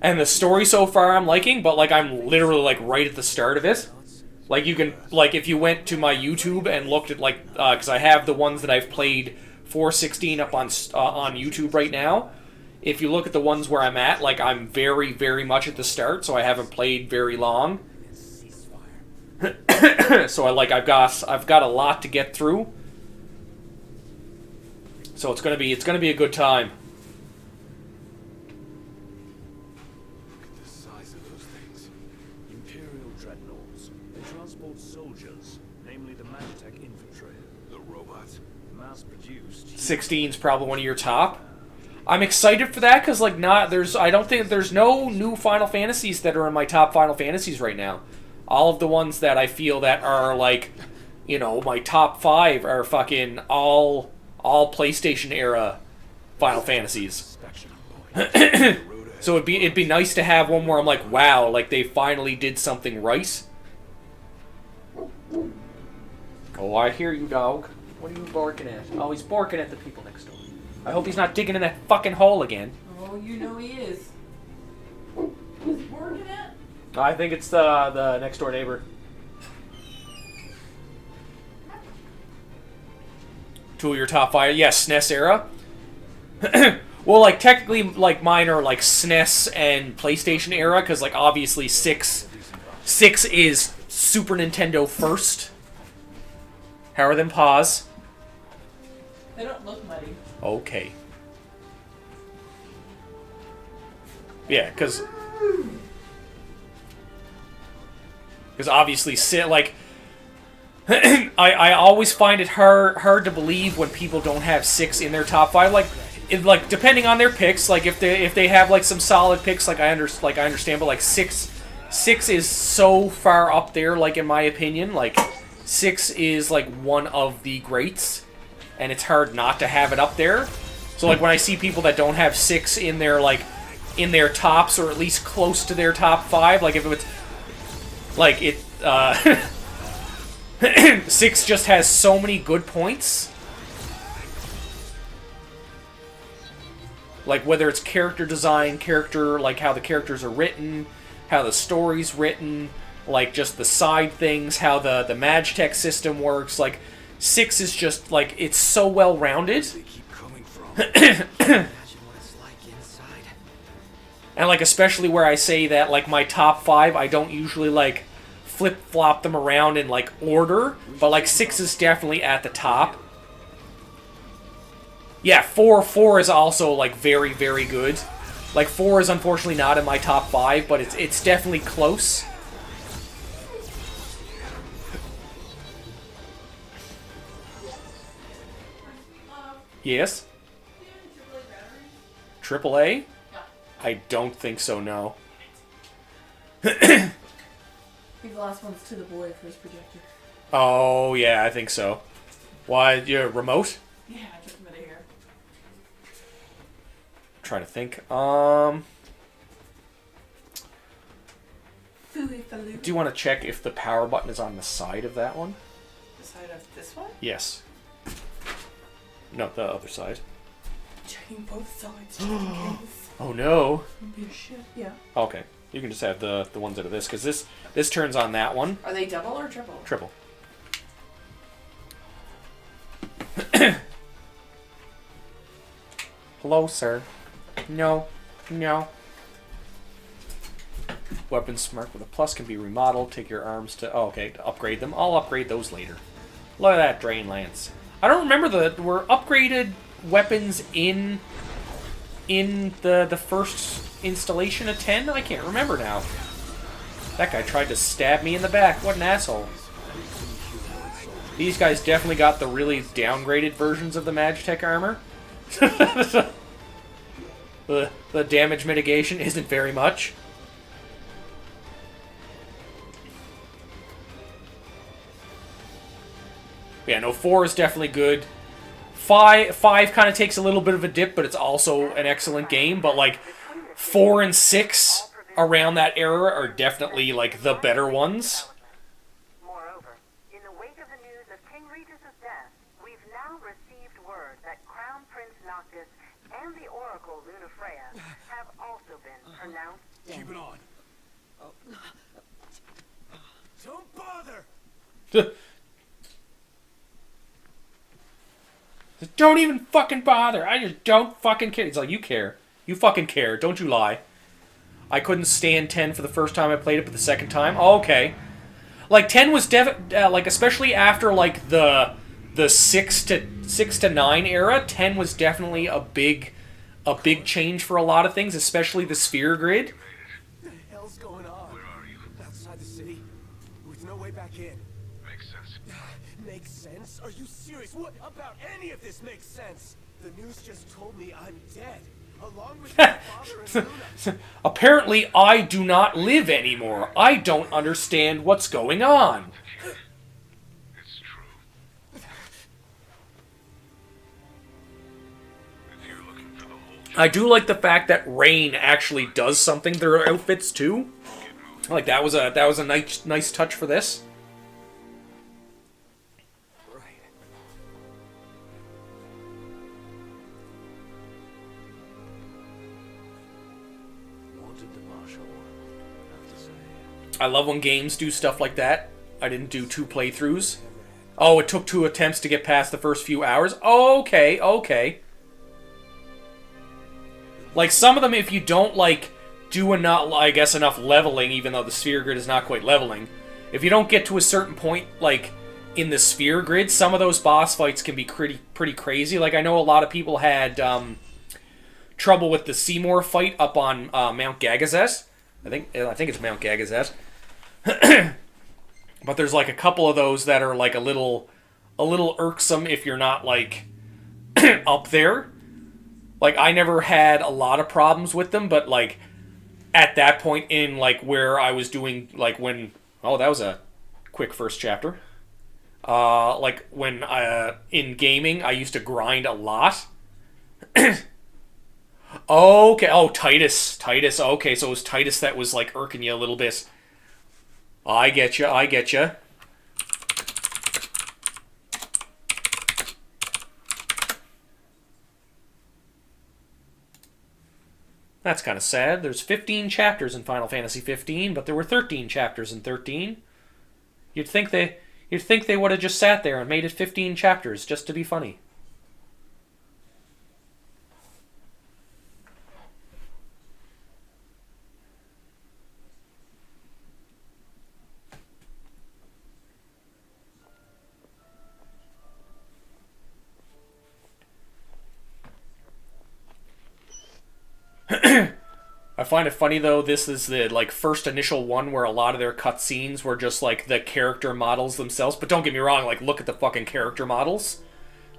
And the story so far I'm liking, but like I'm literally like right at the start of it. Like you can like if you went to my YouTube and looked at like because I have the ones that I've played 416 up on YouTube right now. If you look at the ones where I'm at, like I'm very very much at the start, so I haven't played very long. So I've got a lot to get through. So it's gonna be a good time. The size of those things. Imperial dreadnoughts. They transport soldiers, namely the Magitech infantry. The robots. Mass-produced. 16's probably one of your top. I'm excited for that because like I don't think there's no new Final Fantasies that are in my top Final Fantasies right now. All of the ones that I feel that are like, you know, my top 5 are fucking all PlayStation era Final Fantasies. So it'd be nice to have one where I'm like, wow, like they finally did something right. Oh, I hear you, dog. What are you barking at? Oh, he's barking at the people next door. I hope he's not digging in that fucking hole again. Oh, you know he is. Who's barking at? I think it's the next door neighbor. Two of your top 5, yes, SNES era. Well, like technically, like mine are like SNES and PlayStation era, because like obviously six is Super Nintendo first. Higher than pause. They don't look muddy. Okay. Yeah, because obviously like I always find it hard to believe when people don't have 6 in their top 5. Like depending on their picks, like if they have like some solid picks, like I understand, but like six is so far up there, like in my opinion, like 6 is like one of the greats, and it's hard not to have it up there. So like when I see people that don't have 6 in their tops, or at least close to their top 5, like if it's like it 6 just has so many good points. Like whether it's character design, like how the characters are written, how the story's written, like just the side things, how the Magitech system works. Like 6 is just like it's so well rounded. And like especially where I say that like my top 5, I don't usually like flip-flop them around in like order, but like 6 is definitely at the top. Yeah, 4 is also like very very good. Like 4 is unfortunately not in my top 5, but it's definitely close. Yes. AAA? I don't think so, no. Give the last ones to the boy for his projector. Oh, yeah, I think so. Why, your remote? Yeah, I took him out of here. Trying to think. Do you want to check if the power button is on the side of that one? The side of this one? Yes. No, the other side. Checking both sides just in case. Oh no. Don't be a shit. Yeah. Okay. You can just have the ones that are this, because this turns on that one. Are they double or triple? Triple. Hello, sir. No. No. Weapons marked with a plus can be remodeled. Take your arms to... Oh, okay. To upgrade them. I'll upgrade those later. Look at that Drain Lance. I don't remember were upgraded weapons in the first installation of 10? I can't remember now. That guy tried to stab me in the back. What an asshole. These guys definitely got the really downgraded versions of the Magitech armor. The damage mitigation isn't very much. Yeah, no, 4 is definitely good. 5 kind of takes a little bit of a dip, but it's also an excellent game. But like 4 and 6 around that era are definitely like the better ones. Moreover, in the wake of the news of King Regis' death, we've now received word that Crown Prince Noctis and the Oracle Lunafreya have also pronounced dead. Keep it on. Don't bother! Don't even fucking bother. I just don't fucking care. It's like, you care. You fucking care. Don't you lie. I couldn't stand 10 for the first time I played it, but the second time, oh, okay. Like 10 was like especially after like the 6 to 9 era, 10 was definitely a big change for a lot of things, especially the sphere grid. What the hell's going on? Where are you? Outside the city, with no way back in. Makes sense. Makes sense? Are you serious? What about any of this makes sense? The news just told me I'm dead, along with my father and Luna. Apparently, I do not live anymore. I don't understand what's going on. It's true. If you're looking for the whole I do like the fact that Rain actually does something to their outfits too. Like that was a nice touch for this. Right. Wanted the marshal, have to say. I love when games do stuff like that. I didn't do 2 playthroughs. Oh, it took 2 attempts to get past the first few hours. Oh, okay. Like some of them, if you don't like do enough, I guess enough leveling, even though the sphere grid is not quite leveling, if you don't get to a certain point, like in the sphere grid, some of those boss fights can be pretty crazy. Like I know a lot of people had trouble with the Seymour fight up on Mount Gagazet. I think it's Mount Gagazet. But there's like a couple of those that are like a little irksome if you're not like up there. Like I never had a lot of problems with them, but like at that point in like where I was doing like when that was a quick first chapter. Like when in gaming I used to grind a lot. Okay. Oh, Titus. Okay, so it was Titus that was like irking you a little bit. I get you. That's kind of sad. There's 15 chapters in Final Fantasy 15, but there were 13 chapters in 13. You'd think they would have just sat there and made it 15 chapters just to be funny. I find it funny though, this is the like first initial one where a lot of their cutscenes were just like the character models themselves, but don't get me wrong, like look at the fucking character models.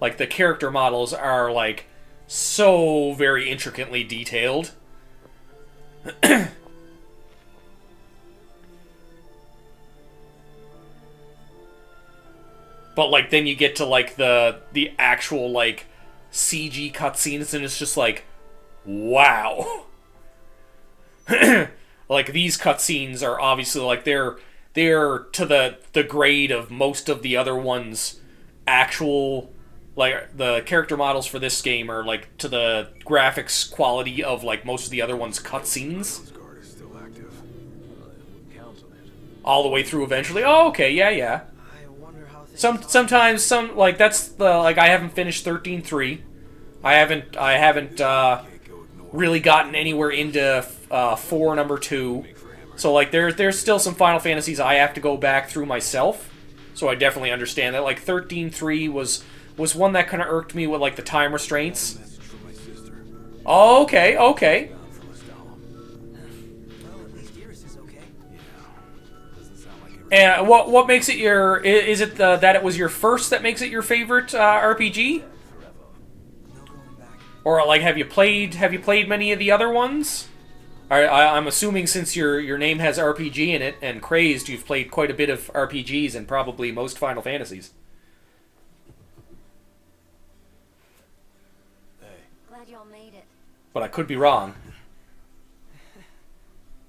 Like the character models are like so very intricately detailed. But like then you get to like the actual like CG cutscenes and it's just like, wow. Like these cutscenes are obviously like they're to the grade of most of the other ones. Actual like the character models for this game are like to the graphics quality of like most of the other ones' cutscenes. Guard is still active. I wouldn't count on it. All the way through eventually. Oh, okay, yeah. I wonder how things Sometimes like that's the like I haven't finished 13.3. I haven't really gotten anywhere into 4 number 2. So like there's still some Final Fantasies I have to go back through myself. So I definitely understand that. Like 13.3 was one that kind of irked me with like the time restraints. message from my sister. Oh, okay. Bound from Astalum. Well, at least Iris is okay. Yeah. Doesn't sound like it. And what makes it your? Is it that it was your first that makes it your favorite RPG? No going back. Or like have you played many of the other ones? I'm assuming since your name has RPG in it and Crazed, you've played quite a bit of RPGs and probably most Final Fantasies. Glad y'all made it. But I could be wrong.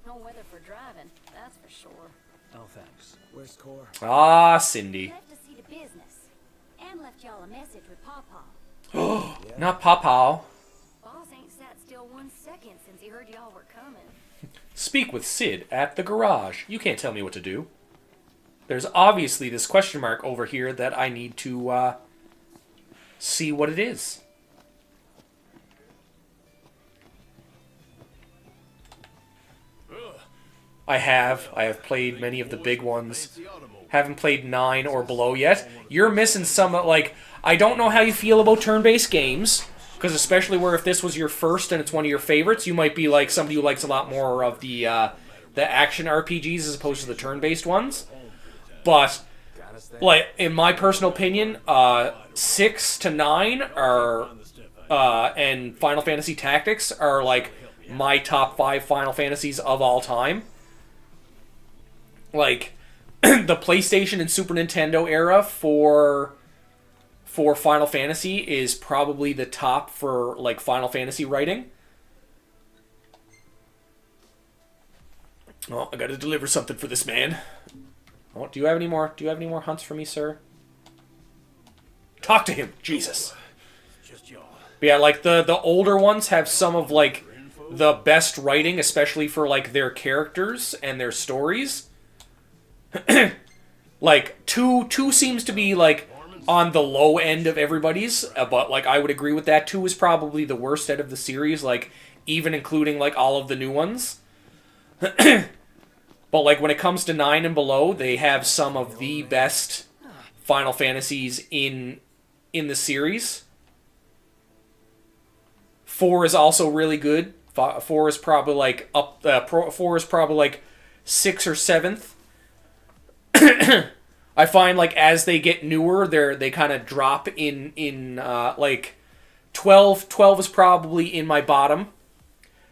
No weather for driving, that's for sure. Oh, thanks. Where's Core? Ah, Cindy. Left to see to business. And left y'all a message with Pawpaw. Not Pawpaw. Boss ain't sat still still 1 second since he heard y'all were coming. Speak with Sid at the garage. You can't tell me what to do. There's obviously this question mark over here that I need to see what it is. I have played many of the big ones. Haven't played 9 or below yet. You're missing some, like, I don't know how you feel about turn-based games, because especially where if this was your first and it's one of your favorites, you might be like somebody who likes a lot more of the action RPGs as opposed to the turn-based ones. But, like, in my personal opinion, 6 to 9 are, and Final Fantasy Tactics are, like, my top 5 Final Fantasies of all time. Like, the PlayStation and Super Nintendo era for Final Fantasy is probably the top for, like, Final Fantasy writing. Oh, I gotta deliver something for this man. Oh, do you have any more hunts for me, sir? Talk to him, Jesus. But yeah, like, the older ones have some of, like, the best writing, especially for, like, their characters and their stories. Like, 2 seems to be, like, on the low end of everybody's, but, like, I would agree with that. 2 is probably the worst out of the series, like, even including, like, all of the new ones. But, like, when it comes to 9 and below, they have some of the best Final Fantasies in the series. 4 is also really good. 4 is probably, like, 4 is probably, like, 6th or 7th. I find, like, as they get newer, they kind of drop in like, 12 is probably in my bottom.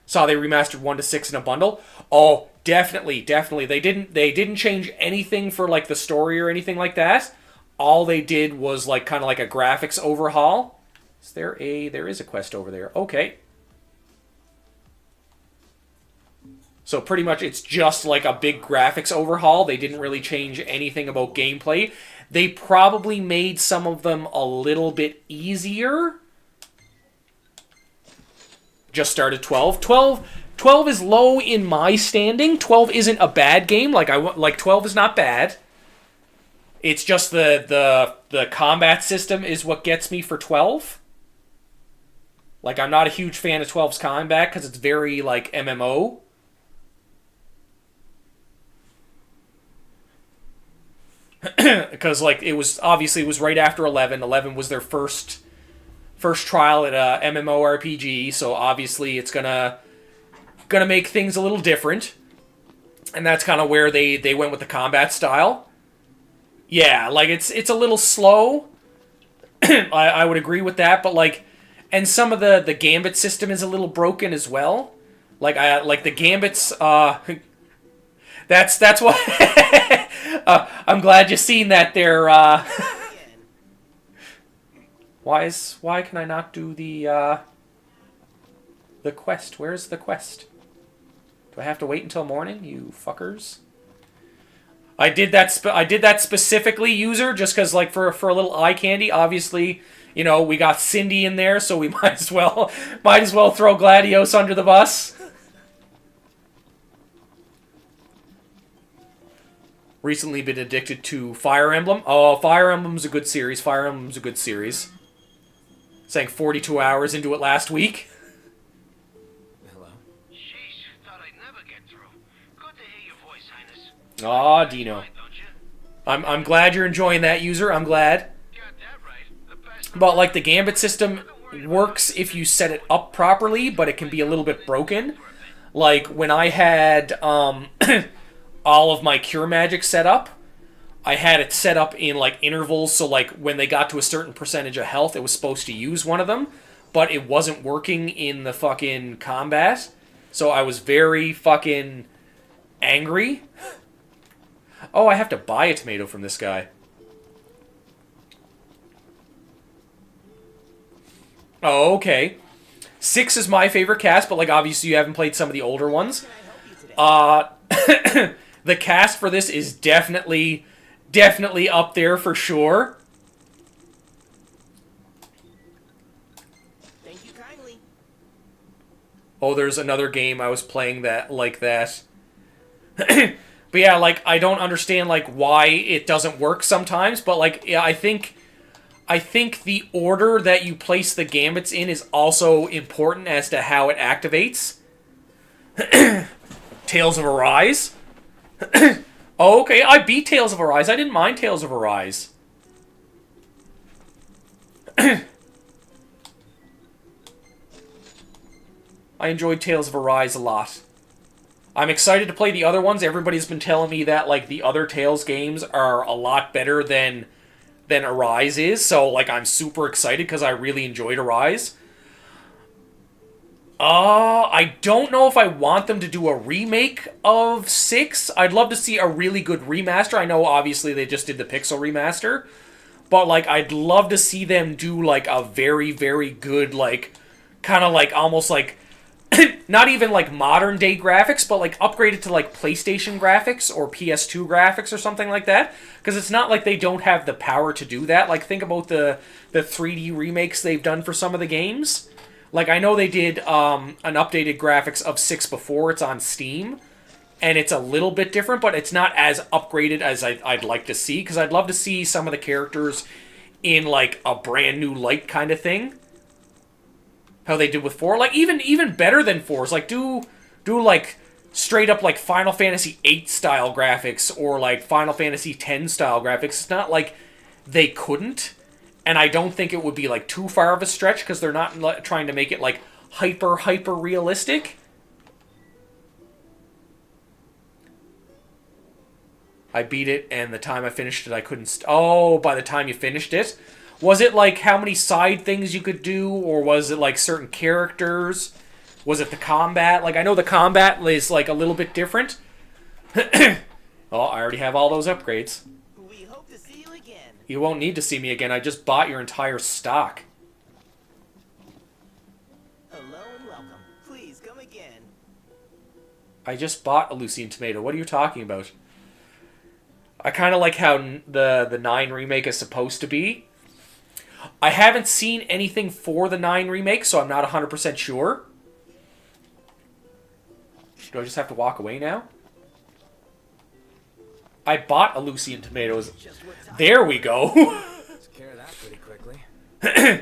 Saw they remastered 1 to 6 in a bundle. Oh, definitely. They didn't change anything for, like, the story or anything like that. All they did was, like, kind of like a graphics overhaul. There is a quest over there. Okay. So pretty much it's just like a big graphics overhaul. They didn't really change anything about gameplay. They probably made some of them a little bit easier. Just started 12. 12 is low in my standing. 12 isn't a bad game. Like 12 is not bad. It's just the combat system is what gets me for 12. Like, I'm not a huge fan of 12's combat because it's very, like, MMO. Because, like, it was right after 11. 11 was their first trial at a MMORPG, so obviously it's gonna make things a little different. And that's kind of where they went with the combat style. Yeah, like, it's a little slow. I would agree with that, but, like, and some of the gambit system is a little broken as well. Like, the gambits, that's why I'm glad you've seen that there. Why can I not do the quest? Where's the quest? Do I have to wait until morning, you fuckers? I did that specifically, user, just because, like, for a little eye candy. Obviously, you know, we got Cindy in there, so we might as well throw Gladios under the bus. Recently been addicted to Fire Emblem. Oh, Fire Emblem's a good series. Sank 42 hours into it last week. Hello? Sheesh, thought I'd never get through. Good to hear your voice, Highness. Aw, Dino. Right, don't you? I'm glad you're enjoying that, user. I'm glad. Got that right. The best. But, like, the gambit system works if you set it up properly, but it can be a little bit broken. Like, when I had all of my cure magic set up, I had it set up in, like, intervals, so, like, when they got to a certain percentage of health, it was supposed to use one of them, but it wasn't working in the fucking combat, so I was very fucking angry. Oh, I have to buy a tomato from this guy. Oh, okay. 6 is my favorite cast, but, like, obviously you haven't played some of the older ones. The cast for this is definitely up there for sure. Thank you kindly. Oh, there's another game I was playing that like that. But yeah, like, I don't understand, like, why it doesn't work sometimes, but, like, yeah, I think the order that you place the gambits in is also important as to how it activates. Tales of Arise. Oh, okay, I beat Tales of Arise. I didn't mind Tales of Arise. I enjoyed Tales of Arise a lot. I'm excited to play the other ones. Everybody's been telling me that, like, the other Tales games are a lot better than Arise is, so, like, I'm super excited because I really enjoyed Arise. I don't know if I want them to do a remake of 6. I'd love to see a really good remaster. I know, obviously, they just did the Pixel remaster, but, like, I'd love to see them do, like, a very, very good, like, kind of, like, almost, like, not even, like, modern-day graphics, but, like, upgraded to, like, PlayStation graphics or PS2 graphics or something like that. Because it's not like they don't have the power to do that. Like, think about the 3D remakes they've done for some of the games. Like, I know they did an updated graphics of 6 before. It's on Steam. And it's a little bit different, but it's not as upgraded as I'd like to see. Because I'd love to see some of the characters in, like, a brand new light kind of thing. How they did with 4. Like, even better than 4's. Like, do like, straight up, like, Final Fantasy VIII style graphics. Or, like, Final Fantasy X style graphics. It's not like they couldn't. And I don't think it would be, like, too far of a stretch. Because they're not trying to make it, like, hyper realistic. I beat it, and the time I finished it, I couldn't... Oh, by the time you finished it... Was it, like, how many side things you could do, or was it, like, certain characters? Was it the combat? Like, I know the combat is, like, a little bit different. Oh, I already have all those upgrades. We hope to see you again. You won't need to see me again. I just bought your entire stock. Hello and welcome. Please come again. I just bought a Lucian Tomato. What are you talking about? I kind of like how the 9 remake is supposed to be. I haven't seen anything for the 9 remake, so I'm not 100% sure. Do I just have to walk away now? I bought a Lucian Tomatoes. There we go. Took care of that pretty quickly.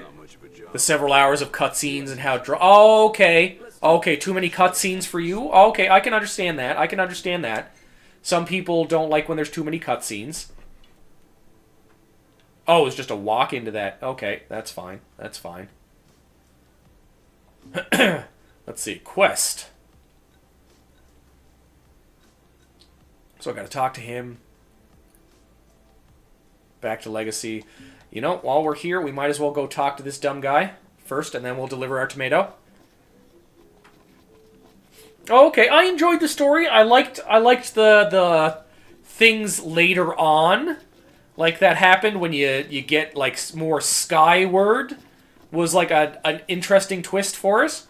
Not much of a job. The several hours of cutscenes and how... Oh, okay. Okay, too many cutscenes for you? Okay, I can understand that. I can understand that. Some people don't like when there's too many cutscenes. Oh, it's just a walk into that. Okay, that's fine. That's fine. Let's see. Quest. So I gotta talk to him. Back to Legacy. You know, while we're here, we might as well go talk to this dumb guy first, and then we'll deliver our tomato. Oh, okay, I enjoyed the story. I liked the things later on. Like, that happened when you get, like, more Skyward was, like, an interesting twist for us.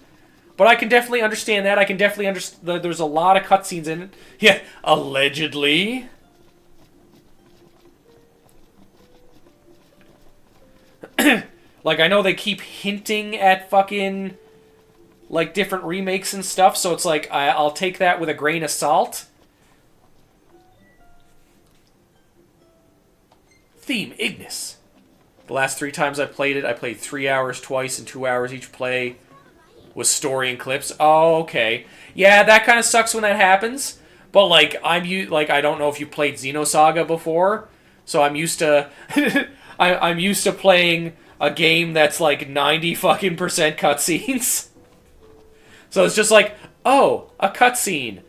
But I can definitely understand that. I can definitely understand... There's a lot of cutscenes in it. Yeah, allegedly. Like, I know they keep hinting at fucking, like, different remakes and stuff, so it's like, I'll take that with a grain of salt. Theme, Ignis. The last 3 times I played it, I played 3 hours twice and 2 hours each play with story and clips. Oh, okay. Yeah, that kind of sucks when that happens. But, like, I don't know if you played Xenosaga before, so I'm used to... I'm used to playing a game that's, like, 90 fucking % cutscenes. So it's just like, oh, a cutscene.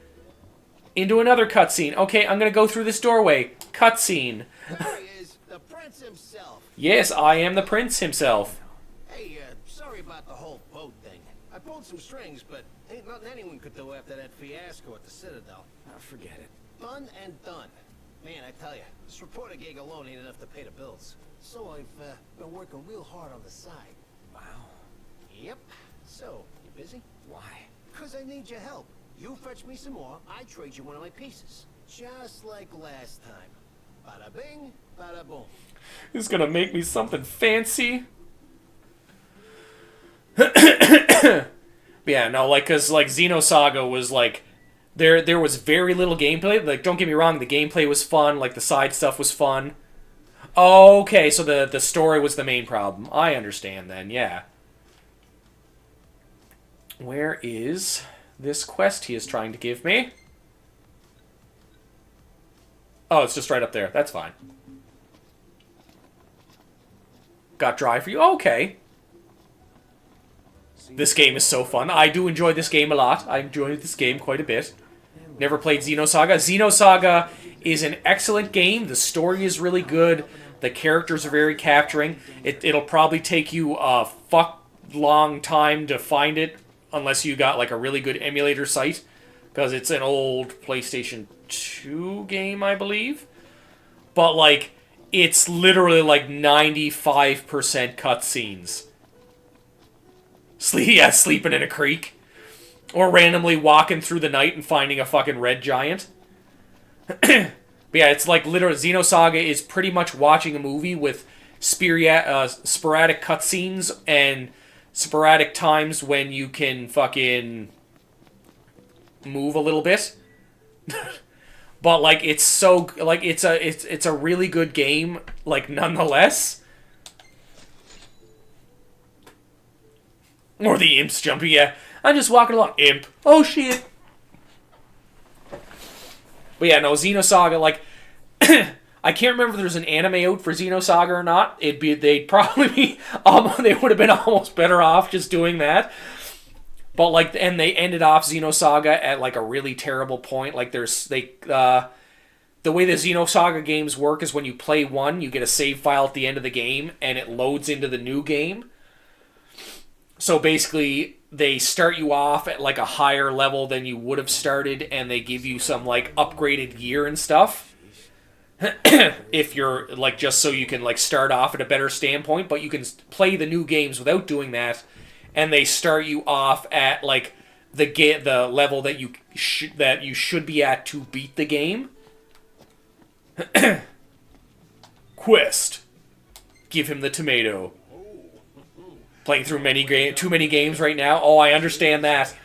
Into another cutscene. Okay, I'm gonna go through this doorway. Cutscene. There he is, the prince himself. Yes, I am the prince himself. Hey, sorry about the whole boat thing. I pulled some strings, but ain't nothing anyone could do after that fiasco at the Citadel. Forget it. Done and done. Man, I tell you, this reporter gig alone ain't enough to pay the bills. So I've been working real hard on the side. Wow. Yep. So, you busy? Why? 'Cause I need your help. You fetch me some more, I trade you one of my pieces. Just like last time. Bada bing, bada boom. He's gonna make me something fancy. Yeah, no, like, because, like, Xenosaga was, like, there was very little gameplay. Like, don't get me wrong, the gameplay was fun, like, the side stuff was fun. Okay, so the story was the main problem. I understand then, yeah. Where is this quest he is trying to give me? Oh, it's just right up there. That's fine. Got dry for you? Okay. This game is so fun. I do enjoy this game a lot. I enjoy this game quite a bit. Never played Xenosaga. Xenosaga is an excellent game. The story is really good. The characters are very capturing. It'll probably take you a fuck long time to find it, unless you got like a really good emulator site, because it's an old PlayStation 2 game, I believe. But like, it's literally like 95% cutscenes. Sleeping in a creek. Or randomly walking through the night and finding a fucking red giant. But yeah, it's like literally, Xenosaga is pretty much watching a movie with sporadic cutscenes and sporadic times when you can fucking move a little bit. But like, it's so, like, it's a really good game, like, nonetheless. Or the imps jumping, yeah. I'm just walking along. Imp. Oh, shit. But yeah, no, Xenosaga, like... I can't remember if there's an anime out for Xenosaga or not. They'd probably be... they would have been almost better off just doing that. But, like, and they ended off Xenosaga at, like, a really terrible point. Like, the way the Xenosaga games work is when you play one, you get a save file at the end of the game, and it loads into the new game. So basically, they start you off at like a higher level than you would have started, and they give you some like upgraded gear and stuff. If you're like, just so you can like start off at a better standpoint, but you can play the new games without doing that, and they start you off at like the level that you should be at to beat the game. Quest. Give him the tomato. Playing through too many games right now. Oh, I understand that.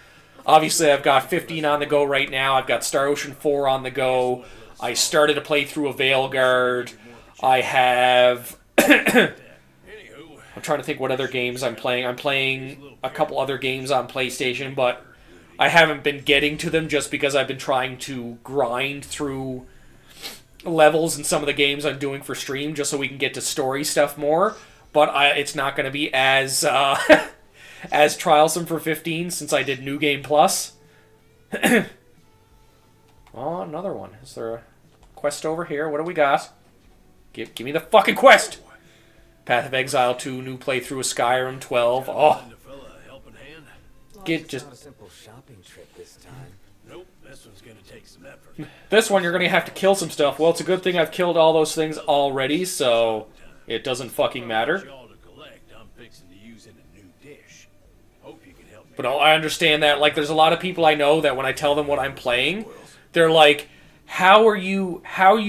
Obviously, I've got 15 on the go right now. I've got Star Ocean 4 on the go. I started to play through a Veilguard. I have... I'm trying to think what other games I'm playing. I'm playing a couple other games on PlayStation, but I haven't been getting to them just because I've been trying to grind through levels in some of the games I'm doing for stream just so we can get to story stuff more. But it's not going to be as as trialsome for 15 since I did New Game Plus. Oh, another one. Is there a quest over here? What do we got? Give me the fucking quest! Path of Exile 2, new playthrough of Skyrim 12. Oh. Get just... Not a simple shopping trip this time. Nope, this one's gonna take some effort. This one you're going to have to kill some stuff. Well, it's a good thing I've killed all those things already, so... It doesn't fucking matter. But I understand that, like, there's a lot of people I know that when I tell them what I'm playing, they're like, how are you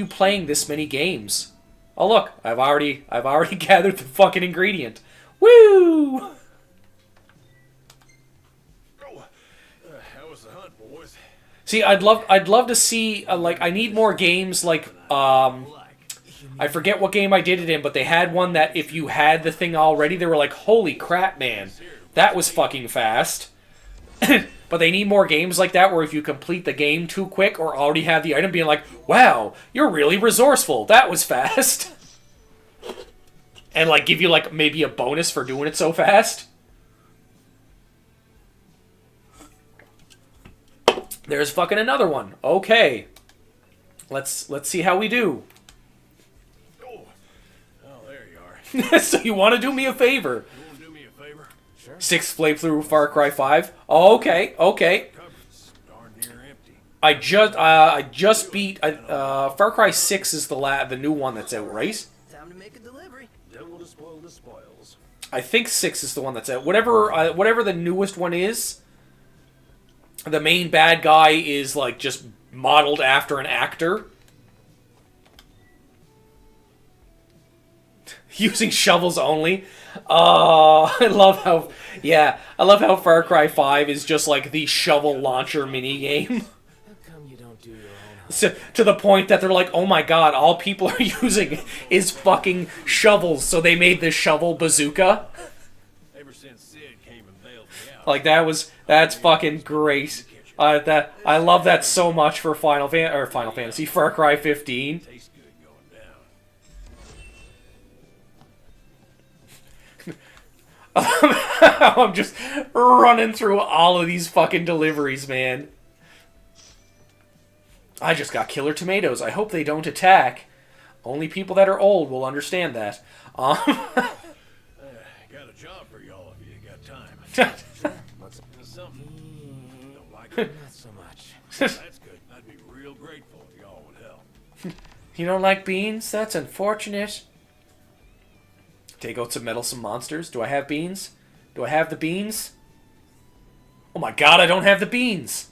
playing this many games? Oh look, I've already gathered the fucking ingredient. Woo! How was the hunt, boys? See, I'd love to see, like, I need more games like, I forget what game I did it in, but they had one that if you had the thing already, they were like, holy crap, man. That was fucking fast. But they need more games like that where if you complete the game too quick or already have the item, being like, wow, you're really resourceful. That was fast. And like give you like maybe a bonus for doing it so fast. There's fucking another one. Okay. Let's see how we do. So you want to do me a favor? You want to do me a favor? Sure. 6th playthrough Far Cry 5. Oh, okay. Cupboard's darn near empty. I just beat Far Cry 6 is the new one that's out, right? Time to make a delivery. Devil to spoil the spoils. I think 6 is the one that's out. Whatever the newest one is, the main bad guy is like just modeled after an actor. Using shovels only. I love how, yeah, I love how Far Cry 5 is just like the shovel launcher minigame. How come you don't do your own So, to the point that they're like, oh my god, all people are using is fucking shovels, so they made the shovel bazooka. Ever since Sid came and bailed me out. Like, that's fucking great. I love that so much for Final Fantasy, Far Cry 15. Tastes good going down. I'm just running through all of these fucking deliveries, man. I just got killer tomatoes. I hope they don't attack. Only people that are old will understand that. Got a job for y'all if you got time. Something. Don't like it? not so much. That's good. I'd be real grateful if y'all would help. You don't like beans? That's unfortunate. Take out some meddlesome monsters. Do I have beans? Do I have the beans? Oh my god, I don't have the beans!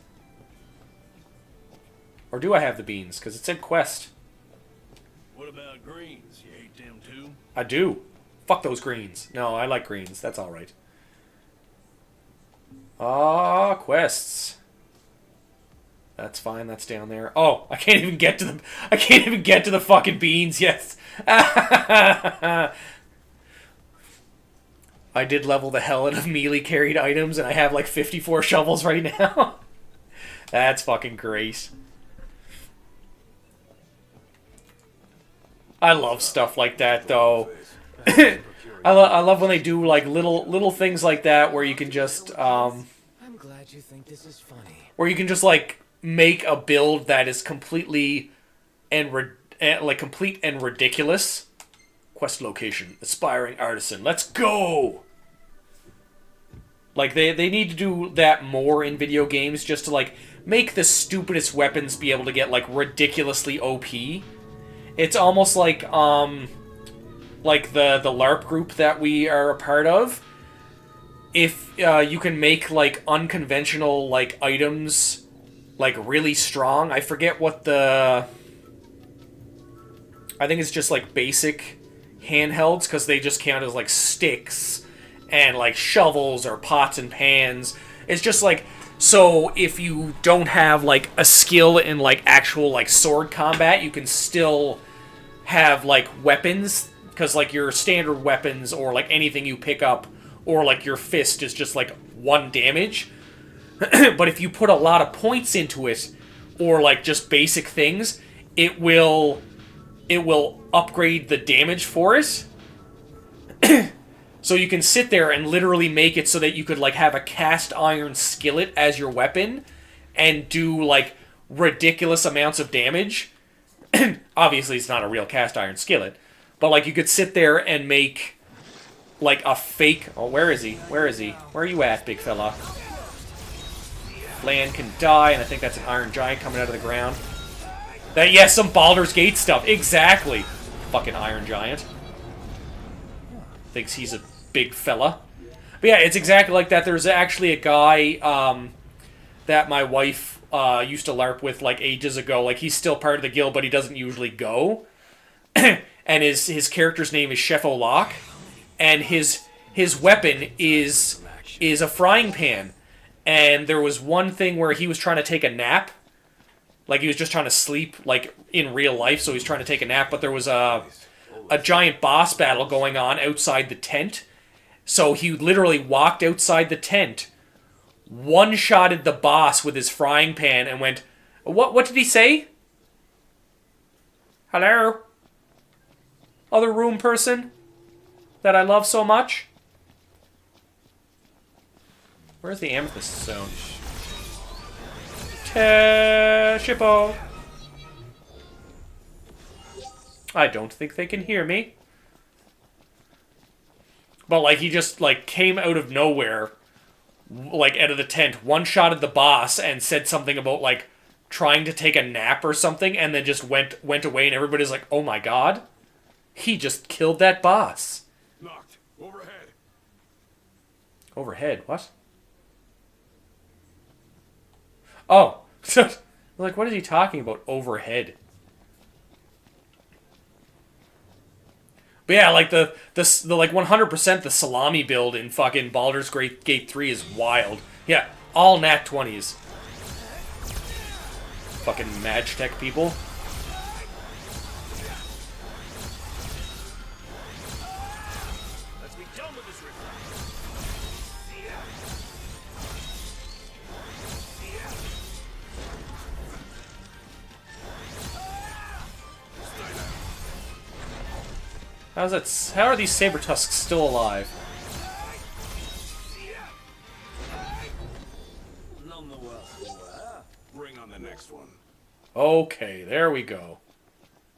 Or do I have the beans? Because it said quest. What about greens? You hate them too? I do. Fuck those greens. No, I like greens. That's alright. Ah, quests. That's fine. That's down there. Oh, I can't even get to the. I can't even get to the fucking beans. Yes. I did level the hell out of melee carried items, and I have like 54 shovels right now. That's fucking great. I love stuff like that, though. I love when they do like little things like that where you can just I'm glad you think this is funny. where you can just like make a build that is completely complete and ridiculous. Quest location, aspiring artisan. Let's go. Like they need to do that more in video games, just to like make the stupidest weapons be able to get like ridiculously OP. It's almost like the LARP group that we are a part of. If you can make like unconventional like items like really strong. I forget what I think it's just like basic handhelds, because they just count as like sticks and like shovels or pots and pans. It's just like, so if you don't have like a skill in like actual like sword combat, you can still have like weapons, because like your standard weapons or like anything you pick up or like your fist is just like 1 damage. But if you put a lot of points into it or like just basic things, it will upgrade the damage for it. So you can sit there and literally make it so that you could like have a cast iron skillet as your weapon and do like ridiculous amounts of damage. Obviously it's not a real cast iron skillet, but like you could sit there and make like a fake... Oh, where is he? Where is he? Where are you at, big fella? Land can die, and I think that's an iron giant coming out of the ground. That, yes, some Baldur's Gate stuff. Exactly. Fucking iron giant. Thinks he's a big fella. But yeah, it's exactly like that. There's actually a guy that my wife used to LARP with like ages ago. Like, he's still part of the guild, but he doesn't usually go. And his character's name is Chef O'Lock. And his weapon is a frying pan. And there was one thing where he was trying to take a nap. Like, he was just trying to sleep, like, in real life, so he's trying to take a nap. But there was a giant boss battle going on outside the tent. So he literally walked outside the tent, one-shotted the boss with his frying pan, and went, What did he say? Hello? Other room person that I love so much? Where's the amethyst zone? Shippo. I don't think they can hear me. But, like, he just, like, came out of nowhere, like, out of the tent, one-shotted the boss, and said something about, like, trying to take a nap or something, and then just went away, and everybody's like, oh my god, he just killed that boss. Knocked. Overhead. Overhead? What? Oh. Like, what is he talking about? Overhead. But yeah, like the like 100% the salami build in fucking Baldur's Gate 3 is wild. Yeah, all nat 20s. Fucking Magitech people. Let's be done with this riff. How's that? How are these saber tusks still alive? None the worse. Bring on the next one. Okay, there we go.